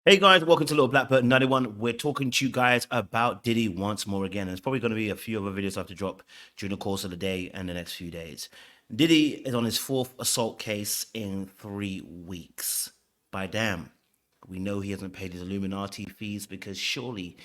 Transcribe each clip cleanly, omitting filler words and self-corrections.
Hey guys, welcome to Little Blackbird 91. We're talking to you guys about Diddy once more again. And it's probably going to be a few other videos I have to drop during the course of the day and the next few days. Diddy is on his fourth assault case in 3 weeks. By damn, we know he hasn't paid his Illuminati fees because surely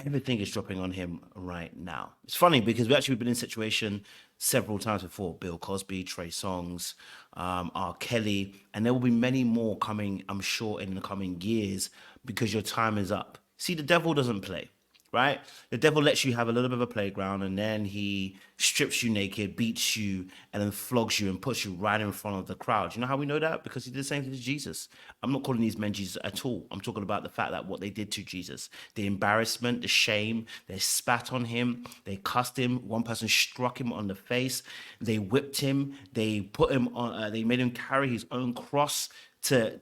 everything is dropping on him right now. It's funny because we actually been in a situation several times before. Bill Cosby, Trey Songz, R. Kelly, and there will be many more coming, I'm sure, in the coming years because your time is up. See, the devil doesn't play, right? The devil lets you have a little bit of a playground and then he strips you naked, beats you, and then flogs you and puts you right in front of the crowd. You know how we know that? Because he did the same thing to Jesus. I'm not calling these men Jesus at all. I'm talking about the fact that what they did to Jesus, the embarrassment, the shame, they spat on him, they cussed him. One person struck him on the face, they whipped him, they put him on, they made him carry his own cross to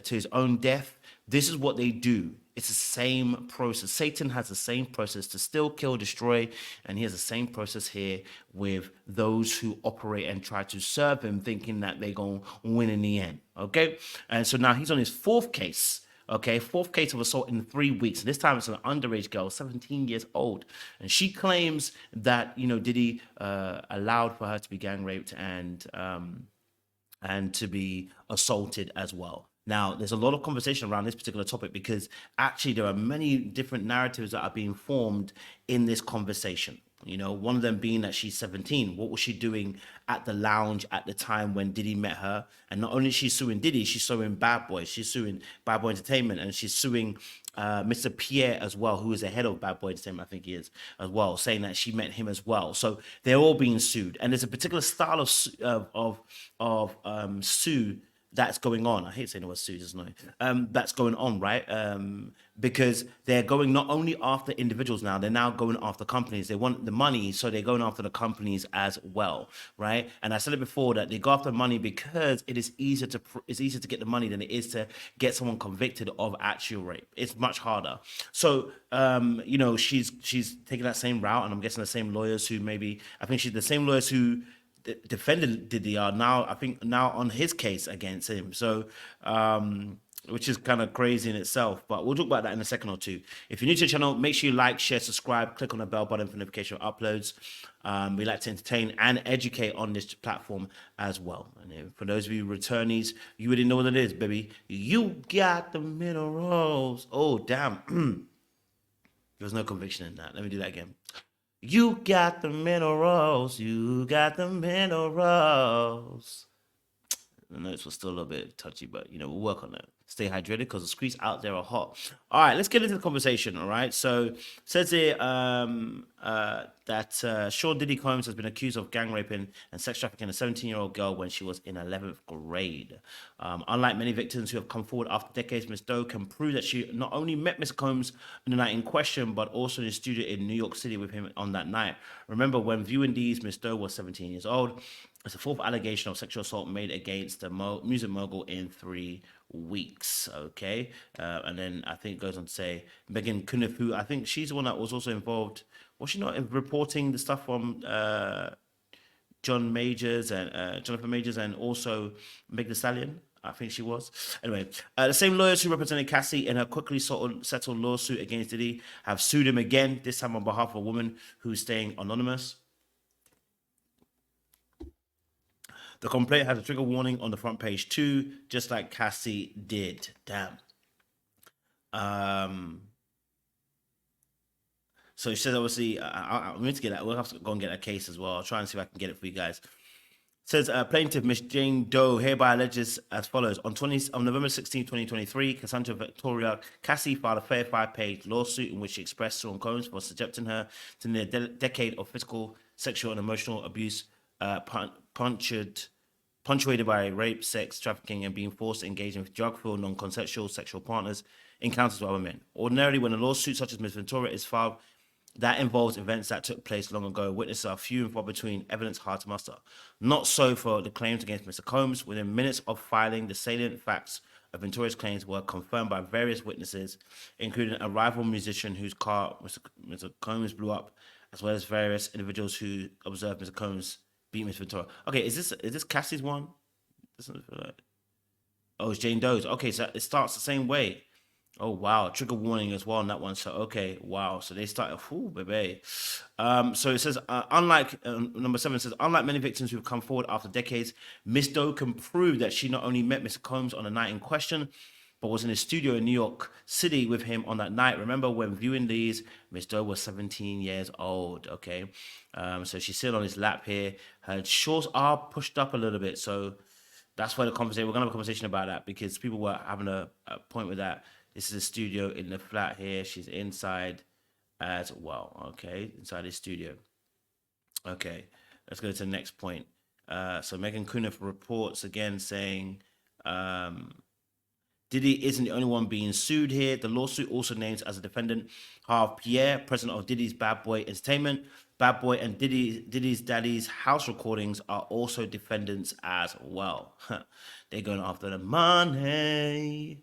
his own death. This is what they do. It's the same process. Satan has the same process to still kill, destroy, and he has the same process here with those who operate and try to serve him, thinking that they're going to win in the end. Okay, and so now he's on his fourth case. Okay, fourth case of assault in 3 weeks. This time it's an underage girl, 17 years old, and she claims that Diddy allowed for her to be gang raped and to be assaulted as well. Now, there's a lot of conversation around this particular topic because actually there are many different narratives that are being formed in this conversation. One of them being that she's 17. What was she doing at the lounge at the time when Diddy met her? And not only is she suing Diddy, she's suing Bad Boy. She's suing Bad Boy Entertainment, and she's suing Mr. Pierre as well, who is the head of Bad Boy Entertainment, I think he is as well, saying that she met him as well. So they're all being sued, and there's a particular style of sue that's going on. I hate saying the word sue, just annoying. That's going on, right? Because they're going not only after individuals now, they're now going after companies. They want the money, so they're going after the companies as well, right? And I said it before that they go after money because it's easier to get the money than it is to get someone convicted of actual rape. It's much harder. So she's taking that same route, and I'm guessing the same lawyers who I think she's the same lawyers who defended Diddy are now, I think, now on his case against him. So, which is kind of crazy in itself. But we'll talk about that in a second or two. If you're new to the channel, make sure you like, share, subscribe, click on the bell button for notification of uploads. We like to entertain and educate on this platform as well. And for those of you returnees, you already know what it is, baby. You got the minerals. Oh, damn. There's no conviction in that. Let me do that again. You got the minerals. You got the minerals. The notes were still a little bit touchy, but we'll work on that. Stay hydrated because the streets out there are hot. All right, let's get into the conversation. All right, so it says here that Sean Diddy Combs has been accused of gang raping and sex trafficking a 17-year-old girl when she was in 11th grade. Unlike many victims who have come forward after decades, Ms. Doe can prove that she not only met Mr. Combs on the night in question, but also in the studio in New York City with him on that night. Remember, when viewing these, Ms. Doe was 17 years old. It's the fourth allegation of sexual assault made against the music mogul in 3 weeks. Okay, and then I think it goes on to say Megan Kunifu. I think she's the one that was also involved. Was she not in reporting the stuff from John Majors and Jonathan Majors and also Meg Thee Stallion? I think she was. Anyway, the same lawyers who represented Cassie in her quickly settled lawsuit against Diddy have sued him again. This time on behalf of a woman who's staying anonymous. The complaint has a trigger warning on the front page too, just like Cassie did. Damn. So she said, obviously, I'm going to get that. We'll have to go and get a case as well. I'll try and see if I can get it for you guys. Says plaintiff Miss Jane Doe hereby alleges as follows: on November 16, 2023, Cassandra Victoria Cassie filed a fair 5-page lawsuit in which she expressed Sean Combs for subjecting her to near a decade of physical, sexual, and emotional abuse, punctuated by rape, sex trafficking, and being forced to engage in drug-filled, non-consensual sexual partners encounters with other men. Ordinarily, when a lawsuit such as Ms. Ventura is filed, that involves events that took place long ago. Witnesses are few and far between, evidence hard to muster. Not so for the claims against Mr. Combs. Within minutes of filing, the salient facts of Ventura's claims were confirmed by various witnesses, including a rival musician whose car Mr. Combs blew up, as well as various individuals who observed Mr. Combs beat Miss Ventura. Okay, is this Cassie's one? Doesn't feel like... Oh, it's Jane Doe's. Okay, so it starts the same way. Oh wow, trigger warning as well on that one. So okay, wow. So they started, ooh, baby. So it says, unlike number 7 says, unlike many victims who've come forward after decades, Miss Doe can prove that she not only met Mr. Combs on the night in question, but was in his studio in New York City with him on that night. Remember, when viewing these, Miss Doe was 17 years old. Okay, so she's sitting on his lap here. Her shorts are pushed up a little bit, so that's why the conversation. We're gonna have a conversation about that because people were having a point with that. This is a studio in the flat here. She's inside as well. Okay, inside his studio. Okay, let's go to the next point. So Megan Cuniff reports again saying, Diddy isn't the only one being sued here. The lawsuit also names as a defendant Harv Pierre, president of Diddy's Bad Boy Entertainment. Bad Boy and Diddy's daddy's house recordings are also defendants as well. They're going after the money.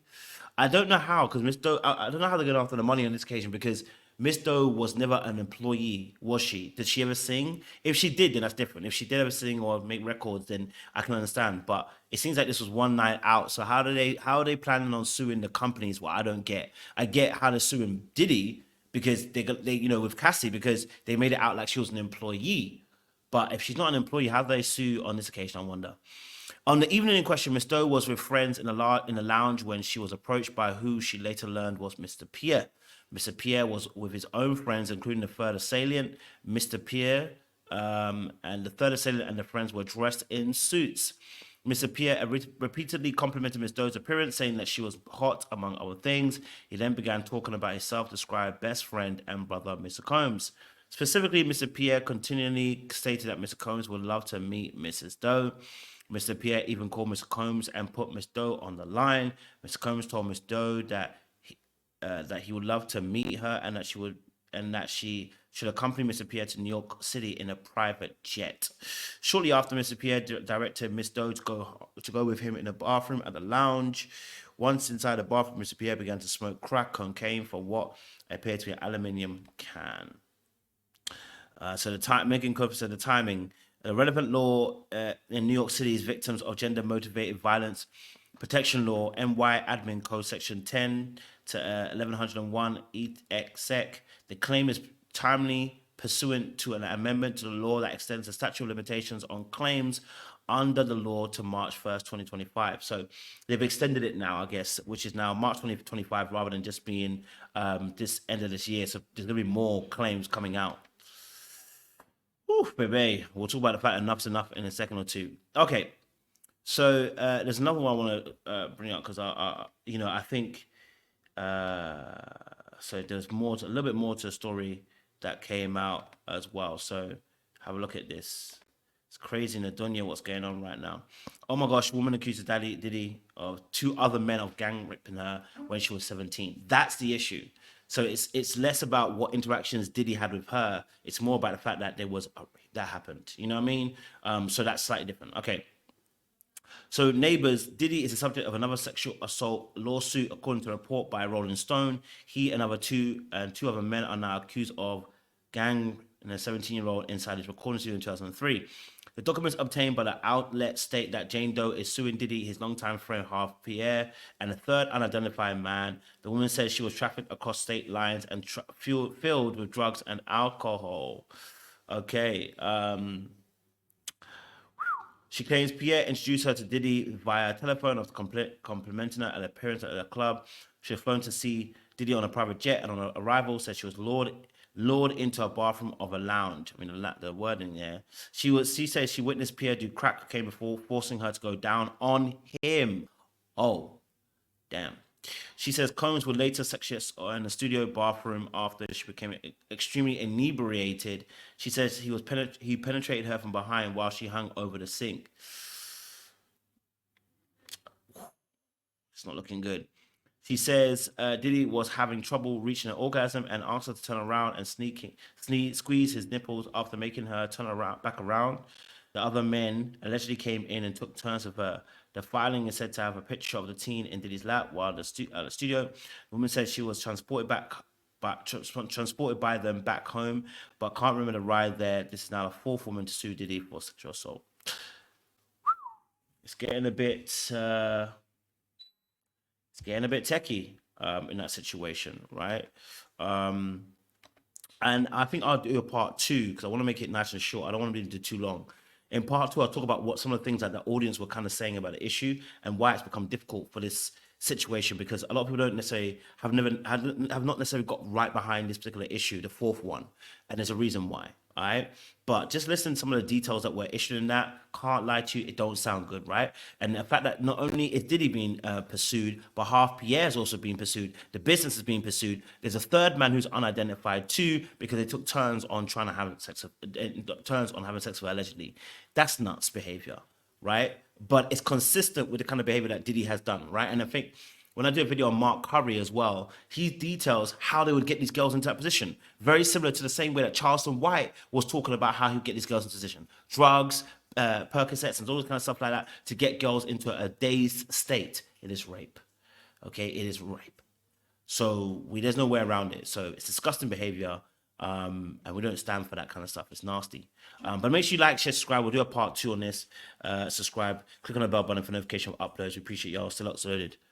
I don't know how, because Miss Doe, I don't know how they're going after the money on this occasion because Miss Doe was never an employee, was she? Did she ever sing? If she did, then that's different. If she did ever sing or make records, then I can understand. But it seems like this was one night out. So how are they planning on suing the companies? Well, I don't get. I get how they're suing Diddy because they with Cassie because they made it out like she was an employee. But if she's not an employee, how do they sue on this occasion? I wonder. On the evening in question, Miss Doe was with friends in a lounge when she was approached by who she later learned was Mr. Pierre. Mr. Pierre was with his own friends, including the third assailant, Mr. Pierre, and the third assailant and the friends were dressed in suits. Mr. Pierre repeatedly complimented Miss Doe's appearance, saying that she was hot, among other things. He then began talking about his self-described best friend and brother, Mr. Combs. Specifically, Mr. Pierre continually stated that Mr. Combs would love to meet Mrs. Doe. Mr. Pierre even called Mr. Combs and put Miss Doe on the line. Mr. Combs told Miss Doe that he would love to meet her and that she should accompany Mr. Pierre to New York City in a private jet. Shortly after, Mr. Pierre directed Miss Doe to go with him in a bathroom at the lounge. Once inside the bathroom, Mr. Pierre began to smoke crack cocaine from what appeared to be an aluminium can. So the time, Megan Cooper said the timing. The relevant law in New York City's Victims of Gender Motivated Violence Protection Law, NY Admin Code Section 10 to 1101 EXEC. The claim is timely pursuant to an amendment to the law that extends the statute of limitations on claims under the law to March 1st, 2025. So they've extended it now, I guess, which is now March 2025 rather than just being this end of this year. So there's going to be more claims coming out. Ooh, baby. We'll talk about the fact enough's enough in a second or two. Okay. So there's another one I want to bring up because I think so. There's more, a little bit more to the story that came out as well. So have a look at this. It's crazy in Adonia what's going on right now. Oh my gosh, woman accuses Diddy of 2 other men of gang raping her when she was 17. That's the issue. So it's less about what interactions Diddy had with her. It's more about the fact that that happened. You know what I mean? So that's slightly different. Okay. So neighbors, Diddy is the subject of another sexual assault lawsuit, according to a report by Rolling Stone. He and two other men are now accused of gang and a 17-year-old inside his recording studio in 2003. The documents obtained by the outlet state that Jane Doe is suing Diddy, his longtime friend Harv Pierre, and a third unidentified man. The woman says she was trafficked across state lines and filled with drugs and alcohol. Okay. She claims Pierre introduced her to Diddy via telephone after complimenting her at an appearance at the club. She was flown to see Diddy on a private jet, and on arrival said she was lured into a bathroom of a lounge. I mean, the wording there. She says she witnessed Pierre do crack cocaine before forcing her to go down on him. Oh, damn. She says Combs would later sex her in the studio bathroom after she became extremely inebriated. She says he penetrated her from behind while she hung over the sink. It's not looking good. She says Diddy was having trouble reaching an orgasm and asked her to turn around and squeeze his nipples after making her turn back around. The other men allegedly came in and took turns with her. The filing is said to have a picture of the teen in Diddy's lap while at the studio. The woman said she was transported by them back home, but can't remember the ride there. This is now the 4th woman to sue Diddy for sexual assault. It's getting a bit techie. in that situation, right? And I think I'll do a part two because I want to make it nice and short. I don't want to do too long. In part two, I'll talk about what some of the things that the audience were kind of saying about the issue and why it's become difficult for this situation, because a lot of people don't necessarily have not necessarily got right behind this particular issue, the fourth one, and there's a reason why. All right, but just listen to some of the details that were issued in that. Can't lie to you, it don't sound good, right? And the fact that not only is Diddy being pursued, but half Pierre is also being pursued. The business is being pursued. There's a third man who's unidentified too, because they took turns on trying to have sex, turns on having sex with her allegedly. That's nuts behavior, right? But it's consistent with the kind of behavior that Diddy has done, right? And I think when I do a video on Mark Curry as well, he details how they would get these girls into that position. Very similar to the same way that Charleston White was talking about how he'd get these girls into position. Drugs, Percocets, and all this kind of stuff like that to get girls into a dazed state. It is rape. Okay, it is rape. So there's no way around it. So it's disgusting behavior. And we don't stand for that kind of stuff. It's nasty. But make sure you like, share, subscribe. We'll do a part two on this. Subscribe, click on the bell button for notification of uploads. We appreciate y'all. Still uploaded.